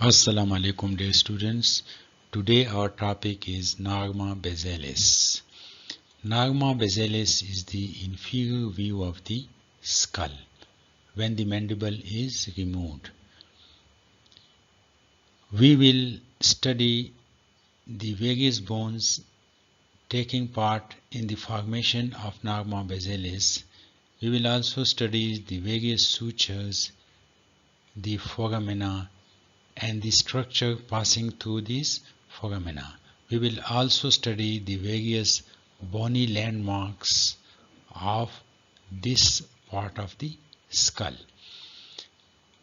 Assalamu alaikum dear students. Today our topic is Norma Basalis. Norma Basalis is the inferior view of the skull when the mandible is removed. We will study the various bones taking part in the formation of Norma Basalis. We will also study the various sutures, the foramina, and the structure passing through these foramina. We will also study the various bony landmarks of this part of the skull.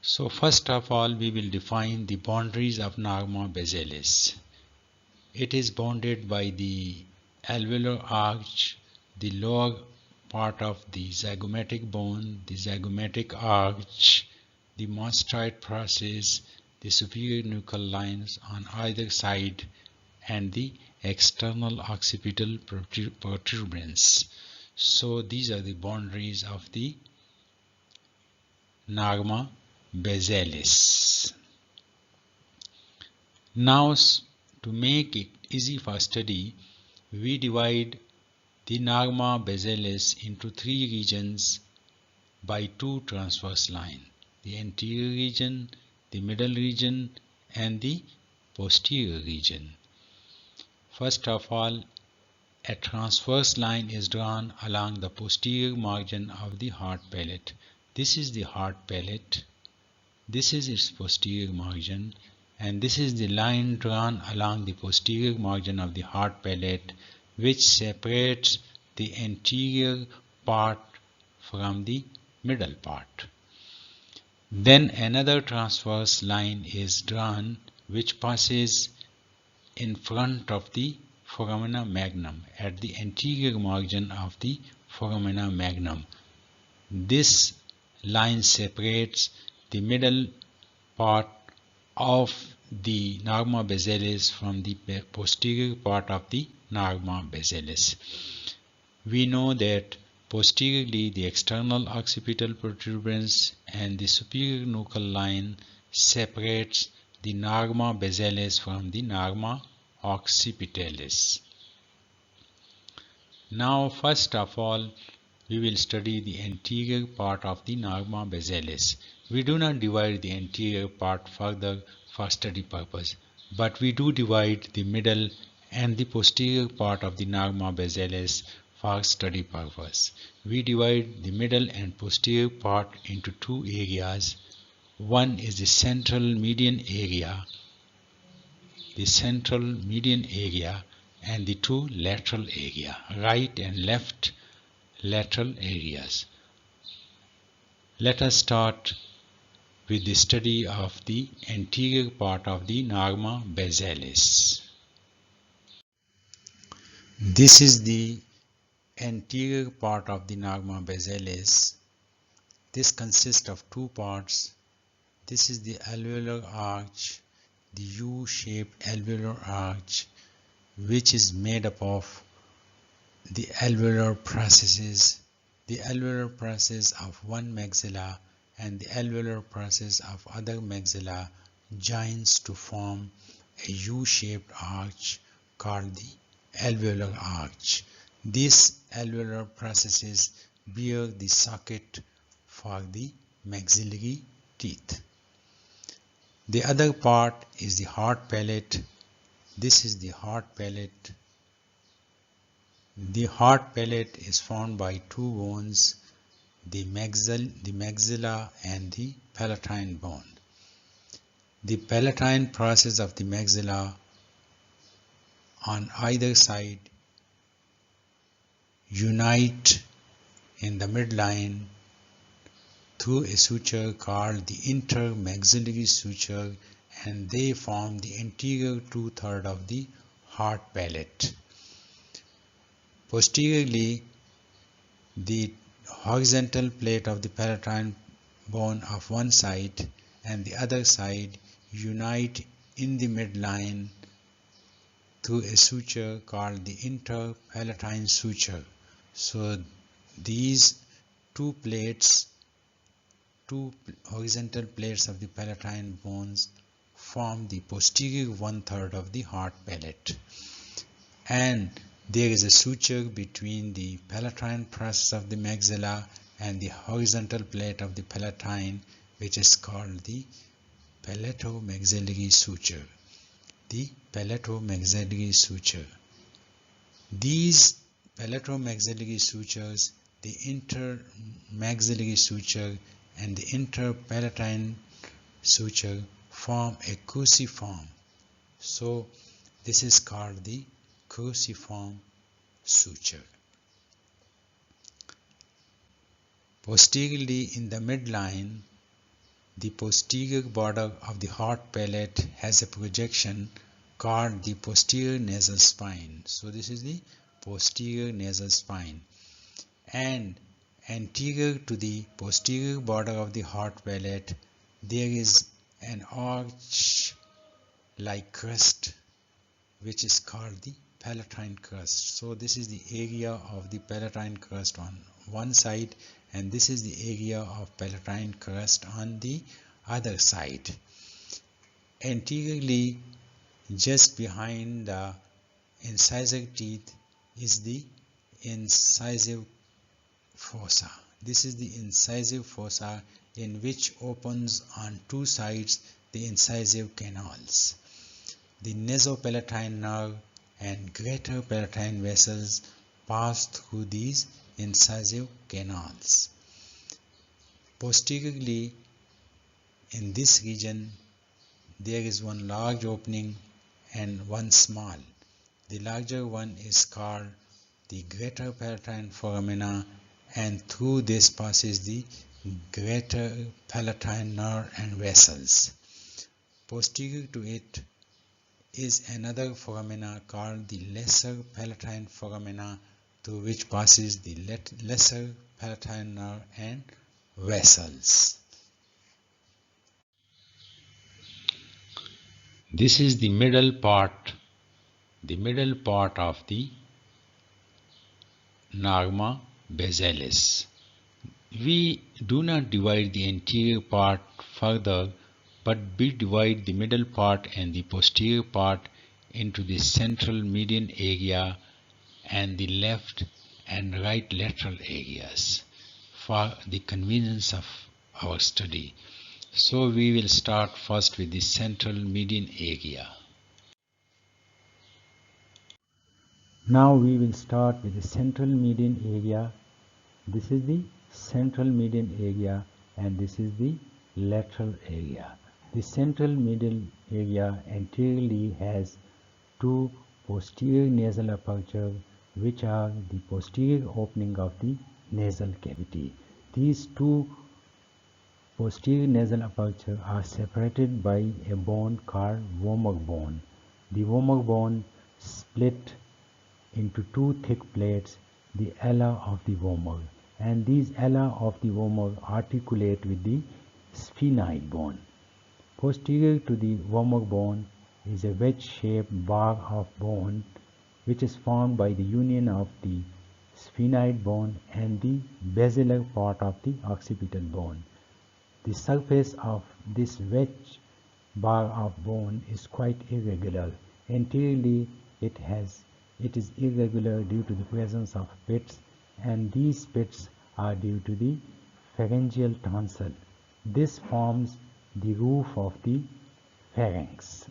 So first of all, we will define the boundaries of Norma Basalis. It is bounded by the alveolar arch, the lower part of the zygomatic bone, the zygomatic arch, the mastoid process, the superior nuchal lines on either side, and the external occipital protuberance. So these are the boundaries of the Norma Basalis. Now, to make it easy for study, we divide the Norma Basalis into three regions by two transverse lines: the anterior region, the middle region, and the posterior region. First of all, a transverse line is drawn along the posterior margin of the hard palate. This is the hard palate, this is its posterior margin, and this is the line drawn along the posterior margin of the hard palate which separates the anterior part from the middle part. Then another transverse line is drawn which passes in front of the foramina magnum at the anterior margin of the foramina magnum. This line separates the middle part of the Norma Basalis from the posterior part of the Norma Basalis. We know that posteriorly the external occipital protuberance and the superior nuchal line separates the Norma Basalis from the Norma occipitalis. Now first of all, we will study the anterior part of the Norma Basalis. We do not divide the anterior part further for study purpose, but we do divide the middle and the posterior part of the Norma Basalis for study purpose. We divide the middle and posterior part into two areas. One is the central median area, and the two lateral area, right and left lateral areas. Let us start with the study of the anterior part of the Norma Basalis. This is the anterior part of the Norma Basalis. This consists of two parts. This is the alveolar arch, the U-shaped alveolar arch, which is made up of the alveolar processes, the alveolar process of one maxilla and the alveolar process of other maxilla joins to form a U-shaped arch called the alveolar arch. These alveolar processes bear the socket for the maxillary teeth. The other part is the hard palate. This is the hard palate. The hard palate is formed by two bones, the maxilla and the palatine bone. The palatine process of the maxilla on either side unite in the midline through a suture called the intermaxillary suture, and they form the anterior two-thirds of the hard palate. Posteriorly, the horizontal plate of the palatine bone of one side and the other side unite in the midline through a suture called the interpalatine suture. So these two horizontal plates of the palatine bones form the posterior one-third of the heart palate, and there is a suture between the palatine process of the maxilla and the horizontal plate of the palatine, which is called the palatomaxillary suture. The palatomaxillary suture. These palatomaxillary sutures, the intermaxillary suture and the interpalatine suture form a cruciform. So this is called the cruciform suture. Posteriorly in the midline, the posterior border of the heart palate has a projection called the posterior nasal spine. So this is the posterior nasal spine, and anterior to the posterior border of the heart palate there is an arch like crust which is called the palatine crust. So this is the area of the palatine crust on one side, and this is the area of palatine crust on the other side. Anteriorly, just behind the incisor teeth, is the incisive fossa. This is the incisive fossa, in which opens on two sides the incisive canals. The nasopalatine nerve and greater palatine vessels pass through these incisive canals. Posteriorly, in this region, there is one large opening and one small. The larger one is called the greater palatine foramina, and through this passes the greater palatine nerve and vessels. Posterior to it is another foramina called the lesser palatine foramina, through which passes the lesser palatine nerve and vessels. This is the middle part of the Norma basalis. We do not divide the anterior part further, but we divide the middle part and the posterior part into the central median area and the left and right lateral areas for the convenience of our study. So we will start first with the central median area. Now we will start with the central median area. This is the central median area and this is the lateral area. The central median area anteriorly has two posterior nasal apertures, which are the posterior opening of the nasal cavity. These two posterior nasal apertures are separated by a bone called vomer bone. The vomer bone split into two thick plates, the ala of the vomer, and these ala of the vomer articulate with the sphenoid bone. Posterior to the vomer bone is a wedge-shaped bar of bone which is formed by the union of the sphenoid bone and the basilar part of the occipital bone. The surface of this wedge bar of bone is quite irregular. Anteriorly, it is irregular due to the presence of pits, and these pits are due to the pharyngeal tonsil. This forms the roof of the pharynx.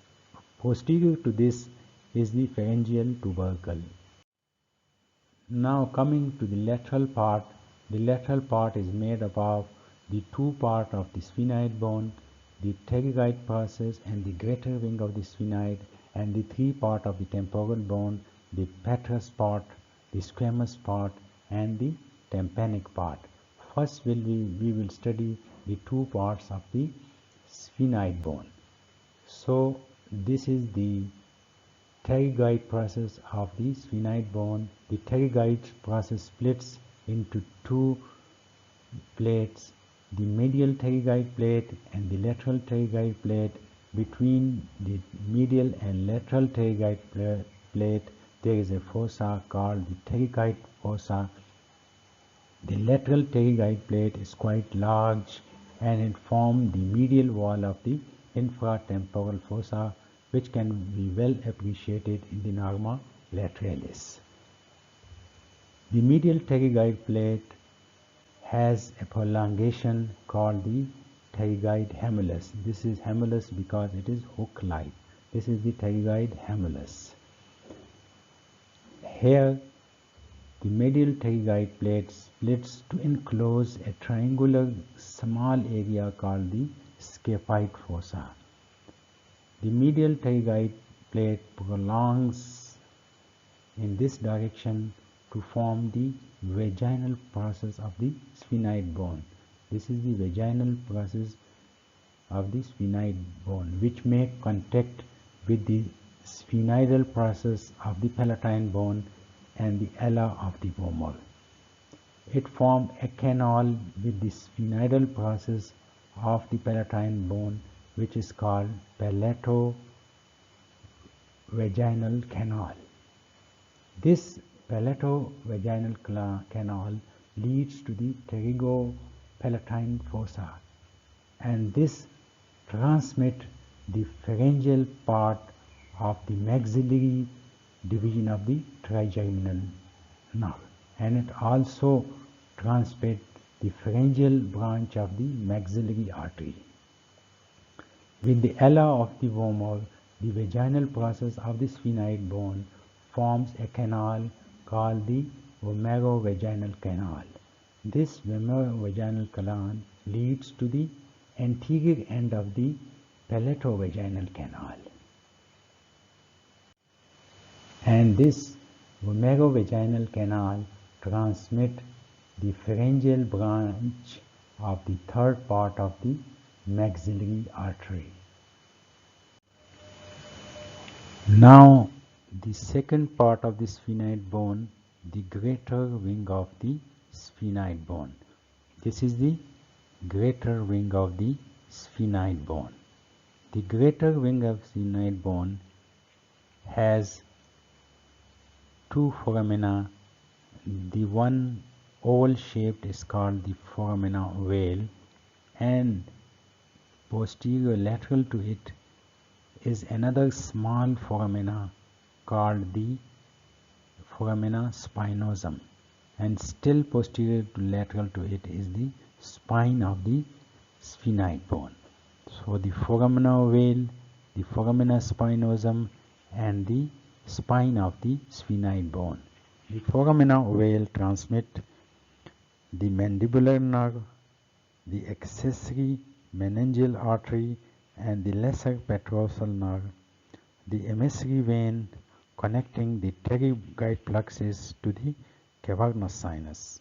Posterior to this is the pharyngeal tubercle. Now coming to the lateral part is made up of the two parts of the sphenoid bone, the pterygoid process and the greater wing of the sphenoid, and the three parts of the temporal bone, the petrous part, the squamous part and the tympanic part. First we will study the two parts of the sphenoid bone. So this is the pterygoid process of the sphenoid bone. The pterygoid process splits into two plates, the medial pterygoid plate and the lateral pterygoid plate. Between the medial and lateral pterygoid plate there is a fossa called the pterygoid fossa. The lateral pterygoid plate is quite large and it forms the medial wall of the infratemporal fossa, which can be well appreciated in the Norma lateralis. The medial pterygoid plate has a prolongation called the pterygoid humulus. This is humulus because it is hook-like. This is the pterygoid humulus. Here, the medial pterygoid plate splits to enclose a triangular small area called the scaphoid fossa. The medial pterygoid plate prolongs in this direction to form the vaginal process of the sphenoid bone. This is the vaginal process of the sphenoid bone, which make contact with the sphenoidal process of the palatine bone and the ala of the vomer. It forms a canal with the sphenoidal process of the palatine bone, which is called palato-vaginal canal. This palato-vaginal canal leads to the pterygopalatine fossa, and this transmits the pharyngeal part of the maxillary division of the trigeminal nerve, and it also transmits the pharyngeal branch of the maxillary artery. With the ala of the vomer, the vaginal process of the sphenoid bone forms a canal called the vomerovaginal canal. This vomerovaginal canal leads to the anterior end of the palatovaginal canal. And this vomerovaginal canal transmits the pharyngeal branch of the third part of the maxillary artery. Now, the second part of the sphenoid bone, the greater wing of the sphenoid bone. This is the greater wing of the sphenoid bone. The greater wing of sphenoid bone has two foramina. The one oval shaped is called the foramina ovale, and posterior lateral to it is another small foramina called the foramina spinosum, and still posterior to lateral to it is the spine of the sphenoid bone. So the foramina ovale, the foramina spinosum, and the spine of the sphenoid bone. The foramina ovale transmit the mandibular nerve, the accessory meningeal artery, and the lesser petrosal nerve, the emissary vein connecting the pterygoid plexus to the cavernous sinus.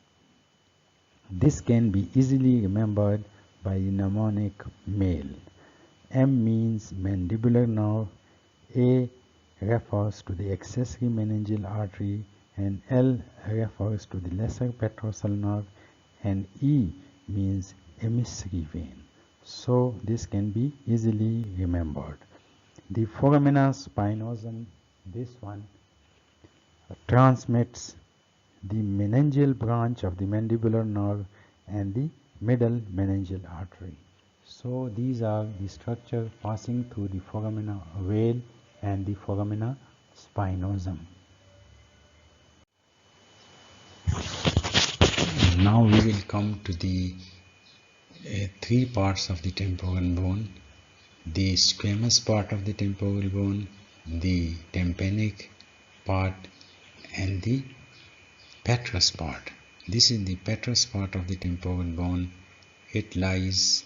This can be easily remembered by the mnemonic MALE. M means mandibular nerve, A refers to the accessory meningeal artery, and L refers to the lesser petrosal nerve, and E means emissary vein. So this can be easily remembered. The foramina spinosum, this one, transmits the meningeal branch of the mandibular nerve and the middle meningeal artery. So these are the structure passing through the foramina ovale and the foramina spinosum. Now we will come to the three parts of the temporal bone: the squamous part of the temporal bone, the tympanic part, and the petrous part. This is the petrous part of the temporal bone. It lies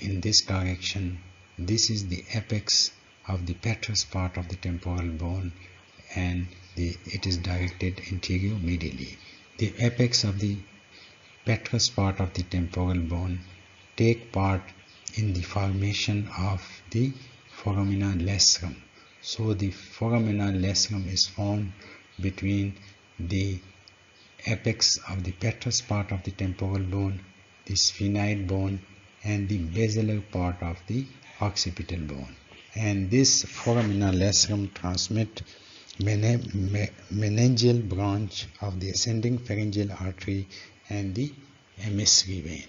in this direction. This is the apex of the petrous part of the temporal bone, and it is directed anterior medially. The apex of the petrous part of the temporal bone take part in the formation of the foramina lacerum. So the foramina lacerum is formed between the apex of the petrous part of the temporal bone, the sphenoid bone, and the basilar part of the occipital bone. And this foramina lacerum transmit meningeal branch of the ascending pharyngeal artery and the emissary vein.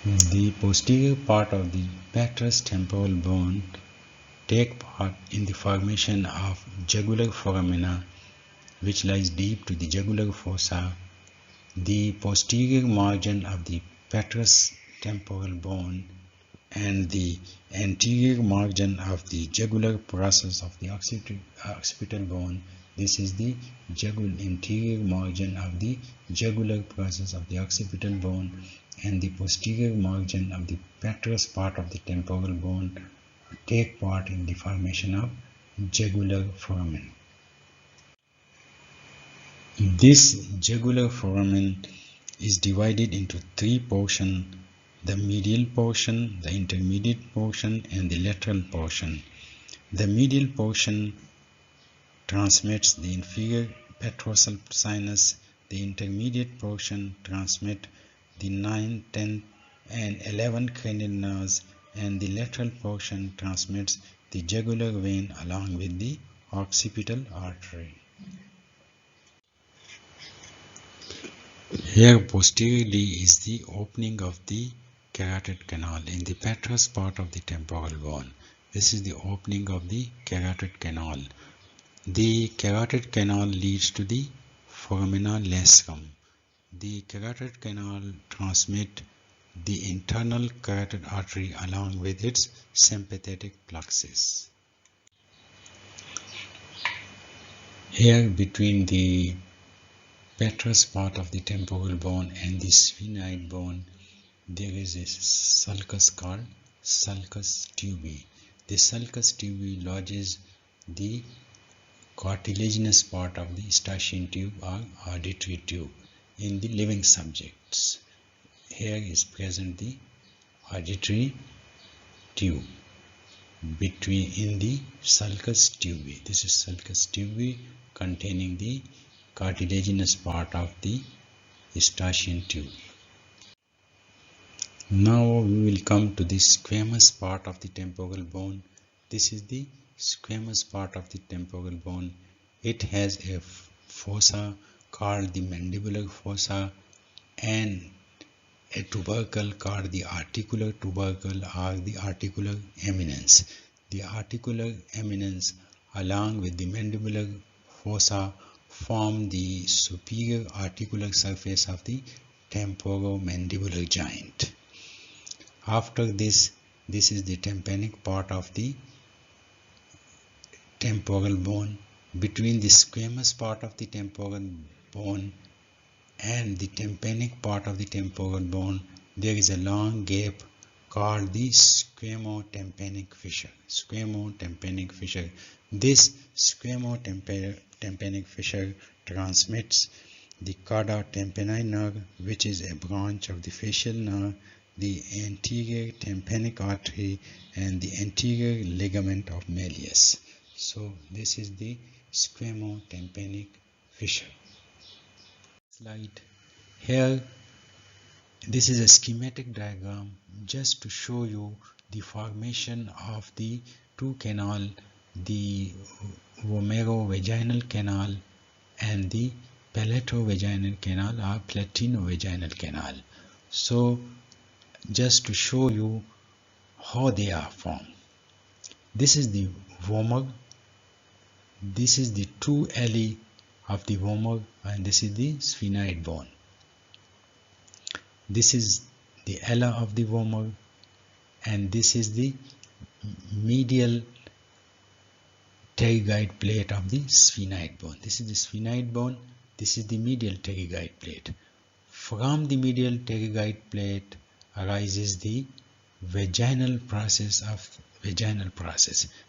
The posterior part of the petrous temporal bone take part in the formation of jugular foramina, which lies deep to the jugular fossa. The posterior margin of the petrous temporal bone and the anterior margin of the jugular process of the occipital bone. This is the anterior margin of the jugular process of the occipital bone, and the posterior margin of the petrous part of the temporal bone take part in the formation of jugular foramen. This jugular foramen is divided into three portions: the medial portion, the intermediate portion, and the lateral portion. The medial portion transmits the inferior petrosal sinus, the intermediate portion transmits the 9, 10, and 11 cranial nerves, and the lateral portion transmits the jugular vein along with the occipital artery. Here posteriorly is the opening of the carotid canal in the petrous part of the temporal bone. This is the opening of the carotid canal. The carotid canal leads to the foramina lacerum. The carotid canal transmits the internal carotid artery along with its sympathetic plexus. Here between the petrous part of the temporal bone and the sphenoid bone, there is a sulcus called sulcus tubi. The sulcus tubi lodges the cartilaginous part of the eustachian tube or auditory tube in the living subjects. Here is present the auditory tube in the sulcus tubi. This is sulcus tubi containing the cartilaginous part of the eustachian tube. Now we will come to the squamous part of the temporal bone. This is the squamous part of the temporal bone. It has a fossa called the mandibular fossa and a tubercle called the articular tubercle or the articular eminence. The articular eminence along with the mandibular fossa form the superior articular surface of the temporomandibular joint. After this is the tympanic part of the temporal bone. Between the squamous part of the temporal bone and the tympanic part of the temporal bone, there is a long gap called the squamotympanic fissure. Squamotympanic fissure. This squamotympanic fissure transmits the cauda tympani nerve, which is a branch of the facial nerve, the anterior tympanic artery, and the anterior ligament of malleus. So this is the squamotympanic fissure. Slide. Here, this is a schematic diagram just to show you the formation of the two canals, the vomerovaginal canal and the palatovaginal canal or platinovaginal canal. So just to show you how they are formed. This is the vomer. This is the two ali of the vomer, and this is the sphenoid bone. This is the ala of the vomer, and this is the medial pterygoid plate of the sphenoid bone. This is the sphenoid bone. This is the medial pterygoid plate. From the medial pterygoid plate arises the vaginal process.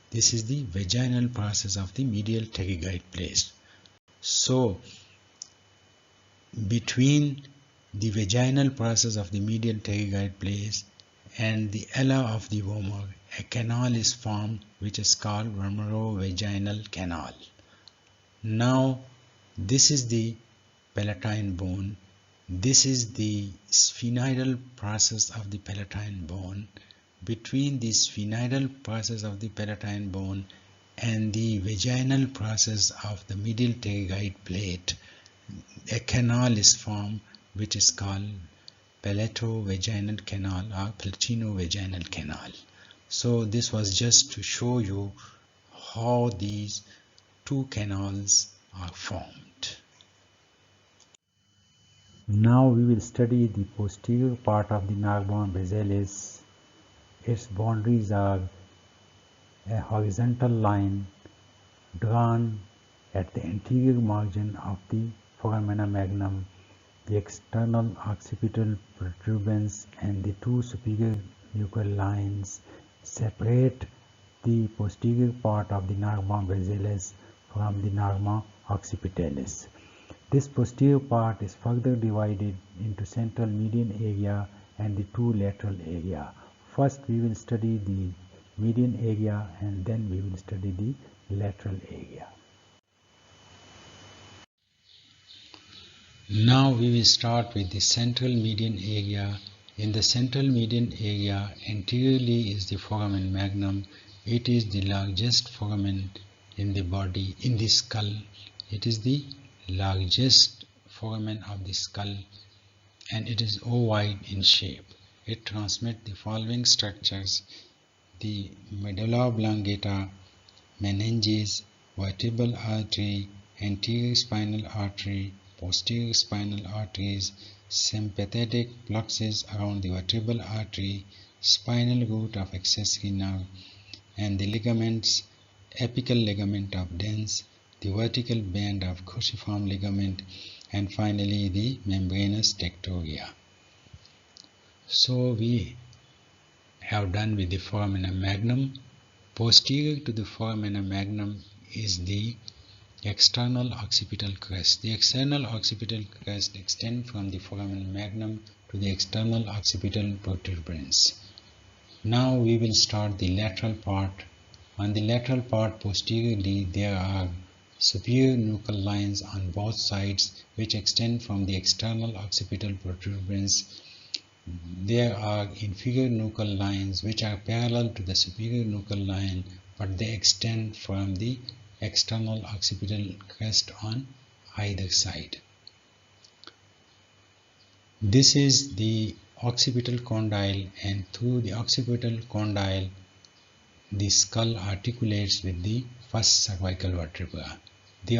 This is the vaginal process of the medial pterygoid plate. So between the vaginal process of the medial pterygoid plate and the ala of the vomer, a canal is formed which is called vomerovaginal canal. Now this is the palatine bone. This is the sphenoidal process of the palatine bone. Between the sphenoidal process of the palatine bone and the vaginal process of the medial pterygoid plate, a canal is formed which is called palato-vaginal canal or platino-vaginal canal. So this was just to show you how these two canals are formed. Now we will study the posterior part of the Norma Basalis. Its boundaries are a horizontal line drawn at the anterior margin of the foramina magnum. The external occipital protuberance and the two superior nuchal lines separate the posterior part of the Norma Basalis from the Norma occipitalis. This posterior part is further divided into central median area and the two lateral area. First we will study the median area and then we will study the lateral area. Now we will start with the central median area. In the central median area, anteriorly is the foramen magnum. It is the largest foramen in the body, in the skull. It is the largest foramen of the skull and it is ovoid in shape. It transmits the following structures: the medulla oblongata, meninges, vertebral artery, anterior spinal artery, posterior spinal arteries, sympathetic plexus around the vertebral artery, spinal root of accessory nerve, and the ligaments, apical ligament of Dens, the vertical band of cruciform ligament, and finally the membranous tectoria. So we have done with the foramina magnum. Posterior to the foramina magnum is the external occipital crest. The external occipital crest extends from the foramen magnum to the external occipital protuberance. Now we will start the lateral part. On the lateral part posteriorly there are superior nuchal lines on both sides which extend from the external occipital protuberance. There are inferior nuchal lines which are parallel to the superior nuchal line, but they extend from the external occipital crest on either side. This is the occipital condyle, and through the occipital condyle the skull articulates with the first cervical vertebra. The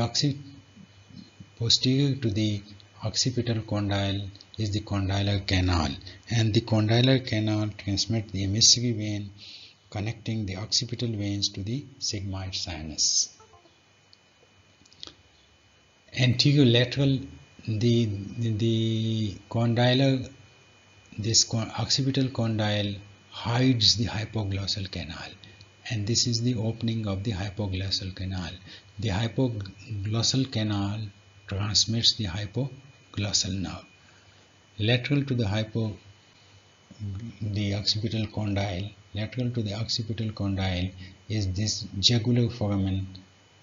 posterior to the occipital condyle is the condylar canal, and the condylar canal transmits the emissary vein connecting the occipital veins to the sigmoid sinus. Anterior lateral, the condylar, this occipital condyle hides the hypoglossal canal, and this is the opening of the hypoglossal canal. The hypoglossal canal transmits the hypoglossal nerve. Lateral to the occipital condyle, lateral to the occipital condyle is this jugular foramen.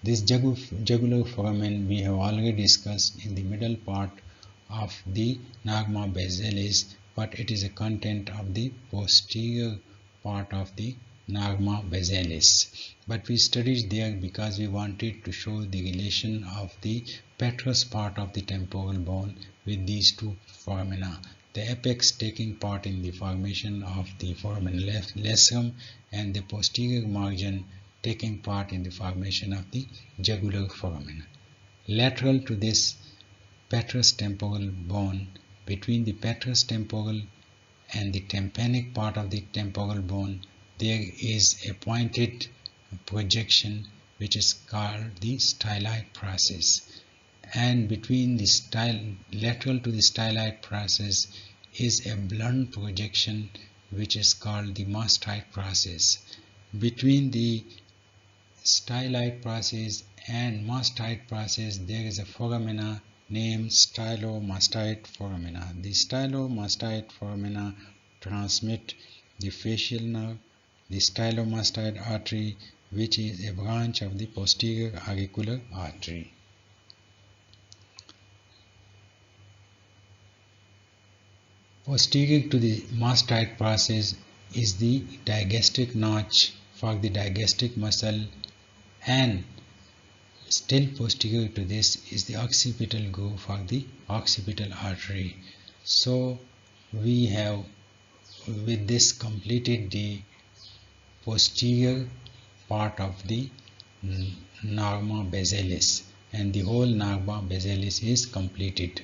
This jugular foramen we have already discussed in the middle part of the Norma Basalis, but it is a content of the posterior part of the Norma Basalis. But we studied there because we wanted to show the relation of the petrous part of the temporal bone with these two foramina. The apex taking part in the formation of the foramen lacerum and the posterior margin taking part in the formation of the jugular foramen. Lateral to this petrous temporal bone, between the petrous temporal and the tympanic part of the temporal bone, there is a pointed projection which is called the styloid process, and between the lateral to the styloid process is a blunt projection which is called the mastoid process. Between the styloid process and mastoid process there is a foramina named stylomastoid foramina. The stylomastoid foramina transmit the facial nerve, the stylomastoid artery, which is a branch of the posterior auricular artery. Posterior to the mastoid process is the digastric notch for the digastric muscle, and still posterior to this is the occipital groove for the occipital artery. So we have with this completed the posterior part of the Norma Basalis, and the whole Norma Basalis is completed.